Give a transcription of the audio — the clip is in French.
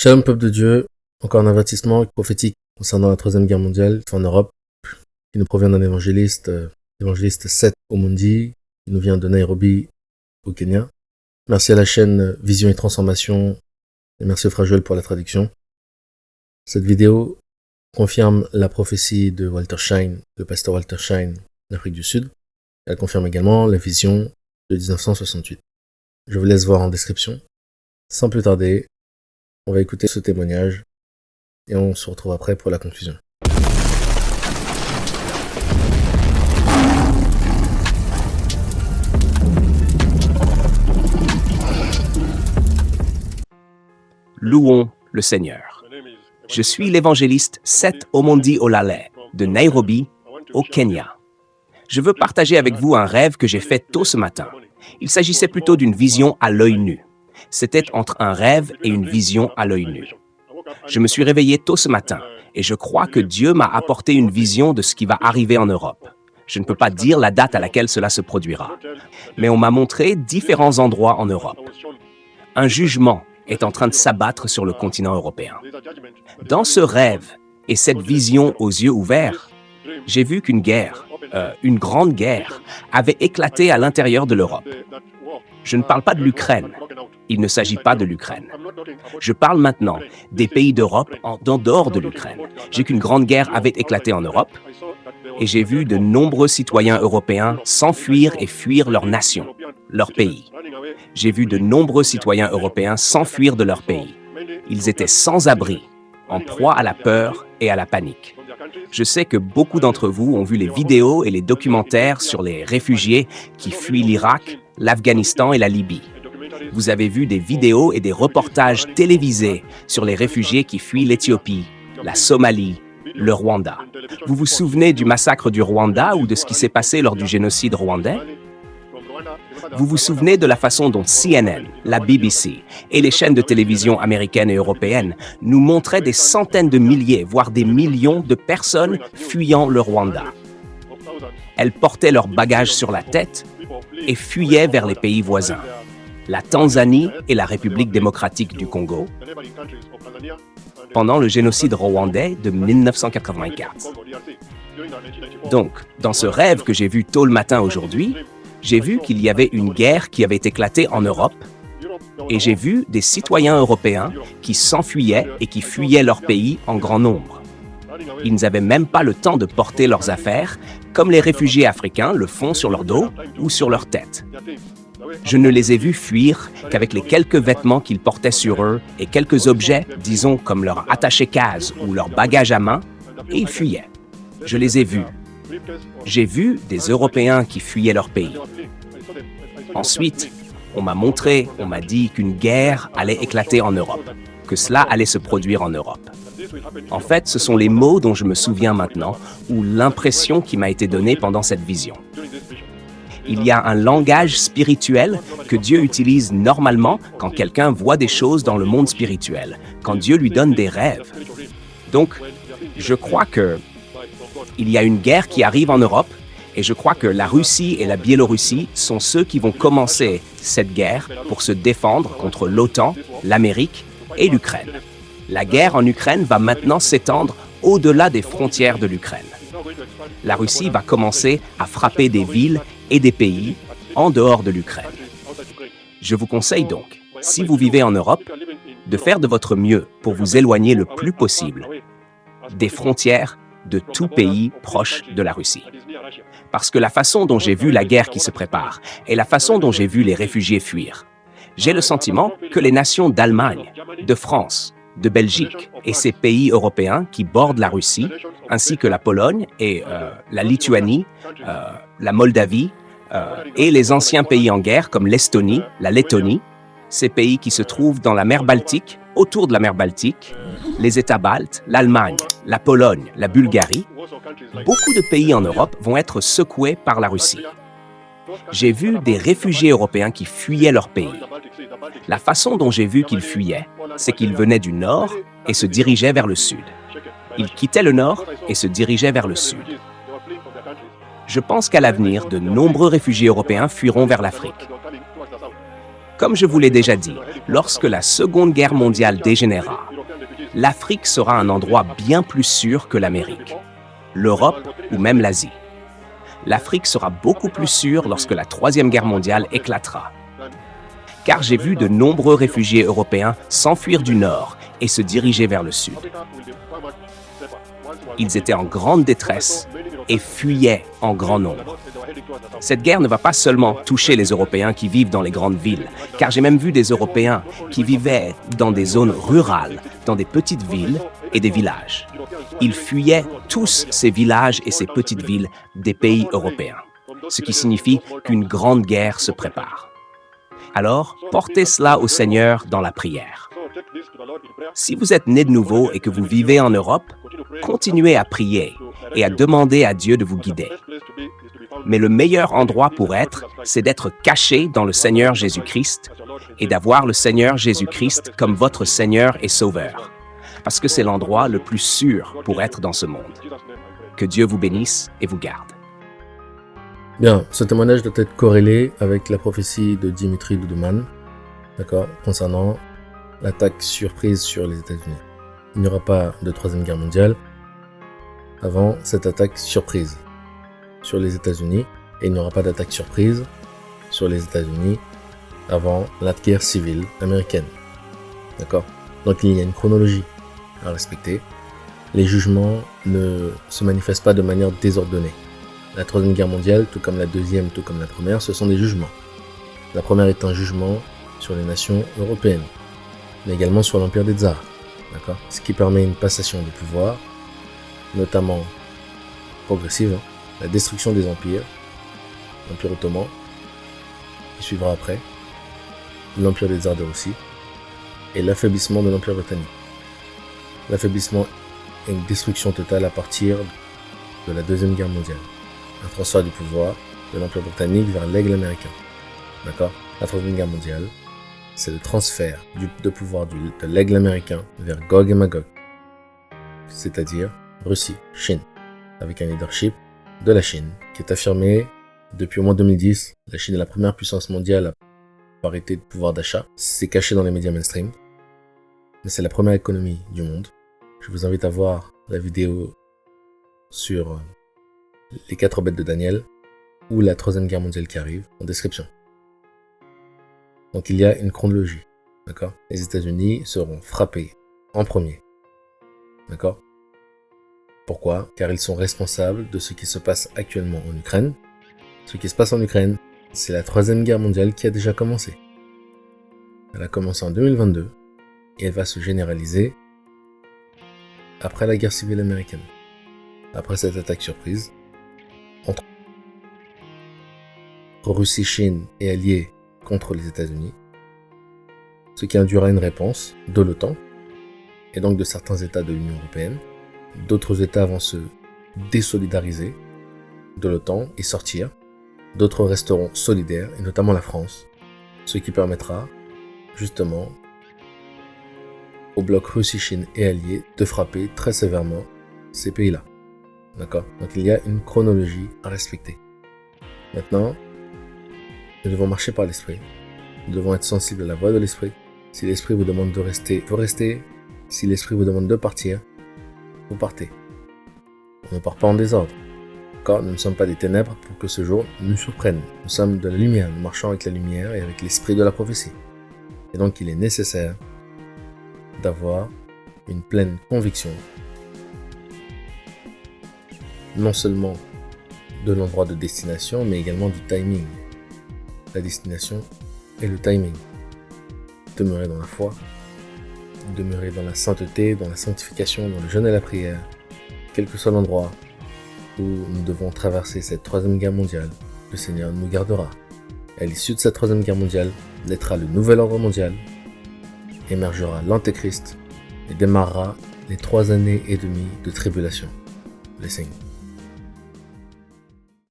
Shalom, peuple de Dieu, encore un avertissement prophétique concernant la Troisième Guerre mondiale en Europe, qui nous provient d'un évangéliste, l'évangéliste Seth Omondi, qui nous vient de Nairobi, au Kenya. Merci à la chaîne Vision et Transformation, et merci au frère Joël pour la traduction. Cette vidéo confirme la prophétie de Walter Shine, le pasteur Walter Shine d'Afrique du Sud. Elle confirme également la vision de 1968. Je vous laisse voir en description. Sans plus tarder, on va écouter ce témoignage et on se retrouve après pour la conclusion. Louons le Seigneur. Je suis l'évangéliste Seth Omondi Olale de Nairobi, au Kenya. Je veux partager avec vous un rêve que j'ai fait tôt ce matin. Il s'agissait plutôt d'une vision à l'œil nu. C'était entre un rêve et une vision à l'œil nu. Je me suis réveillé tôt ce matin et je crois que Dieu m'a apporté une vision de ce qui va arriver en Europe. Je ne peux pas dire la date à laquelle cela se produira, mais on m'a montré différents endroits en Europe. Un jugement est en train de s'abattre sur le continent européen. Dans ce rêve et cette vision aux yeux ouverts, j'ai vu qu'une guerre, une grande guerre, avait éclaté à l'intérieur de l'Europe. Je ne parle pas de l'Ukraine. Il ne s'agit pas de l'Ukraine. Je parle maintenant des pays d'Europe en dehors de l'Ukraine. J'ai vu qu'une grande guerre avait éclaté en Europe et j'ai vu de nombreux citoyens européens s'enfuir et fuir leur nation, leur pays. J'ai vu de nombreux citoyens européens s'enfuir de leur pays. Ils étaient sans abri, en proie à la peur et à la panique. Je sais que beaucoup d'entre vous ont vu les vidéos et les documentaires sur les réfugiés qui fuient l'Irak, l'Afghanistan et la Libye. Vous avez vu des vidéos et des reportages télévisés sur les réfugiés qui fuient l'Éthiopie, la Somalie, le Rwanda. Vous vous souvenez du massacre du Rwanda ou de ce qui s'est passé lors du génocide rwandais? Vous vous souvenez de la façon dont CNN, la BBC et les chaînes de télévision américaines et européennes nous montraient des centaines de milliers, voire des millions de personnes fuyant le Rwanda. Elles portaient leurs bagages sur la tête et fuyaient vers les pays voisins, la Tanzanie et la République démocratique du Congo, pendant le génocide rwandais de 1984. Donc, dans ce rêve que j'ai vu tôt le matin aujourd'hui, j'ai vu qu'il y avait une guerre qui avait éclaté en Europe et j'ai vu des citoyens européens qui s'enfuyaient et qui fuyaient leur pays en grand nombre. Ils n'avaient même pas le temps de porter leurs affaires comme les réfugiés africains le font sur leur dos ou sur leur tête. Je ne les ai vus fuir qu'avec les quelques vêtements qu'ils portaient sur eux et quelques objets, disons comme leur attaché-case ou leur bagage à main, et ils fuyaient. Je les ai vus. J'ai vu des Européens qui fuyaient leur pays. Ensuite, on m'a dit qu'une guerre allait éclater en Europe, que cela allait se produire en Europe. En fait, ce sont les mots dont je me souviens maintenant, ou l'impression qui m'a été donnée pendant cette vision. Il y a un langage spirituel que Dieu utilise normalement quand quelqu'un voit des choses dans le monde spirituel, quand Dieu lui donne des rêves. Donc, je crois qu'il y a une guerre qui arrive en Europe et je crois que la Russie et la Biélorussie sont ceux qui vont commencer cette guerre pour se défendre contre l'OTAN, l'Amérique et l'Ukraine. La guerre en Ukraine va maintenant s'étendre au-delà des frontières de l'Ukraine. La Russie va commencer à frapper des villes et des pays en dehors de l'Ukraine. Je vous conseille donc, si vous vivez en Europe, de faire de votre mieux pour vous éloigner le plus possible des frontières de tout pays proche de la Russie. Parce que la façon dont j'ai vu la guerre qui se prépare et la façon dont j'ai vu les réfugiés fuir, j'ai le sentiment que les nations d'Allemagne, de France, de Belgique et ces pays européens qui bordent la Russie, ainsi que la Pologne et la Lituanie, la Moldavie et les anciens pays en guerre comme l'Estonie, la Lettonie, ces pays qui se trouvent dans la mer Baltique, autour de la mer Baltique, les États baltes, l'Allemagne, la Pologne, la Bulgarie, beaucoup de pays en Europe vont être secoués par la Russie. J'ai vu des réfugiés européens qui fuyaient leur pays. La façon dont j'ai vu qu'ils fuyaient, c'est qu'ils venaient du nord et se dirigeaient vers le sud. Ils quittaient le nord et se dirigeaient vers le sud. Je pense qu'à l'avenir, de nombreux réfugiés européens fuiront vers l'Afrique. Comme je vous l'ai déjà dit, lorsque la Seconde Guerre mondiale dégénéra, l'Afrique sera un endroit bien plus sûr que l'Amérique, l'Europe ou même l'Asie. L'Afrique sera beaucoup plus sûre lorsque la Troisième Guerre mondiale éclatera. Car j'ai vu de nombreux réfugiés européens s'enfuir du nord et se diriger vers le sud. Ils étaient en grande détresse et fuyaient en grand nombre. Cette guerre ne va pas seulement toucher les Européens qui vivent dans les grandes villes, car j'ai même vu des Européens qui vivaient dans des zones rurales, dans des petites villes et des villages. Ils fuyaient tous ces villages et ces petites villes des pays européens, ce qui signifie qu'une grande guerre se prépare. Alors, portez cela au Seigneur dans la prière. Si vous êtes né de nouveau et que vous vivez en Europe, continuez à prier et à demander à Dieu de vous guider. Mais le meilleur endroit pour être, c'est d'être caché dans le Seigneur Jésus-Christ et d'avoir le Seigneur Jésus-Christ comme votre Seigneur et Sauveur, parce que c'est l'endroit le plus sûr pour être dans ce monde. Que Dieu vous bénisse et vous garde. Bien, ce témoignage doit être corrélé avec la prophétie de Dimitri Duduman, d'accord, concernant l'attaque surprise sur les États-Unis. Il n'y aura pas de troisième guerre mondiale avant cette attaque surprise sur les États-Unis, et il n'y aura pas d'attaque surprise sur les États-Unis avant la guerre civile américaine. D'accord? Donc il y a une chronologie à respecter. Les jugements ne se manifestent pas de manière désordonnée. La troisième guerre mondiale, tout comme la deuxième, tout comme la première, ce sont des jugements. La première est un jugement sur les nations européennes, mais également sur l'empire des tsars. D'accord? Ce qui permet une passation de pouvoir, notamment progressive, la destruction des empires, l'empire ottoman, qui suivra après, l'empire des tsars de Russie, et l'affaiblissement de l'empire britannique. L'affaiblissement est une destruction totale à partir de la deuxième guerre mondiale. Un transfert du pouvoir de l'empire britannique vers l'aigle américain. D'accord? La troisième guerre mondiale, c'est le transfert de pouvoir de l'aigle américain vers Gog et Magog, c'est-à-dire Russie, Chine, avec un leadership de la Chine qui est affirmé depuis au moins 2010. La Chine est la première puissance mondiale à parité de pouvoir d'achat. C'est caché dans les médias mainstream, mais c'est la première économie du monde. Je vous invite à voir la vidéo sur les 4 bêtes de Daniel ou la troisième guerre mondiale qui arrive en description. Donc il y a une chronologie, d'accord? Les États-Unis seront frappés en premier, d'accord? Pourquoi? Car ils sont responsables de ce qui se passe actuellement en Ukraine. Ce qui se passe en Ukraine, c'est la troisième guerre mondiale qui a déjà commencé. Elle a commencé en 2022 et elle va se généraliser après la guerre civile américaine. Après cette attaque surprise, entre Russie, Chine et alliés contre les États-Unis, ce qui induira une réponse de l'OTAN et donc de certains États de l'Union européenne. D'autres États vont se désolidariser de l'OTAN et sortir. D'autres resteront solidaires, et notamment la France, ce qui permettra justement au bloc Russie, Chine et alliés de frapper très sévèrement ces pays-là. D'accord? Donc il y a une chronologie à respecter. Maintenant, nous devons marcher par l'esprit. Nous devons être sensibles à la voix de l'esprit. Si l'esprit vous demande de rester, vous restez. Si l'esprit vous demande de partir, vous partez. On ne part pas en désordre. D'accord? Nous ne sommes pas des ténèbres pour que ce jour nous surprenne. Nous sommes de la lumière. Nous marchons avec la lumière et avec l'esprit de la prophétie. Et donc il est nécessaire d'avoir une pleine conviction, non seulement de l'endroit de destination, mais également du timing. La destination et le timing. Demeurer dans la foi, demeurer dans la sainteté, dans la sanctification, dans le jeûne et la prière, quel que soit l'endroit où nous devons traverser cette troisième guerre mondiale, le Seigneur nous gardera. À l'issue de cette troisième guerre mondiale, naîtra le nouvel ordre mondial, émergera l'Antéchrist et démarrera les 3 années et demie de tribulation. Blessing.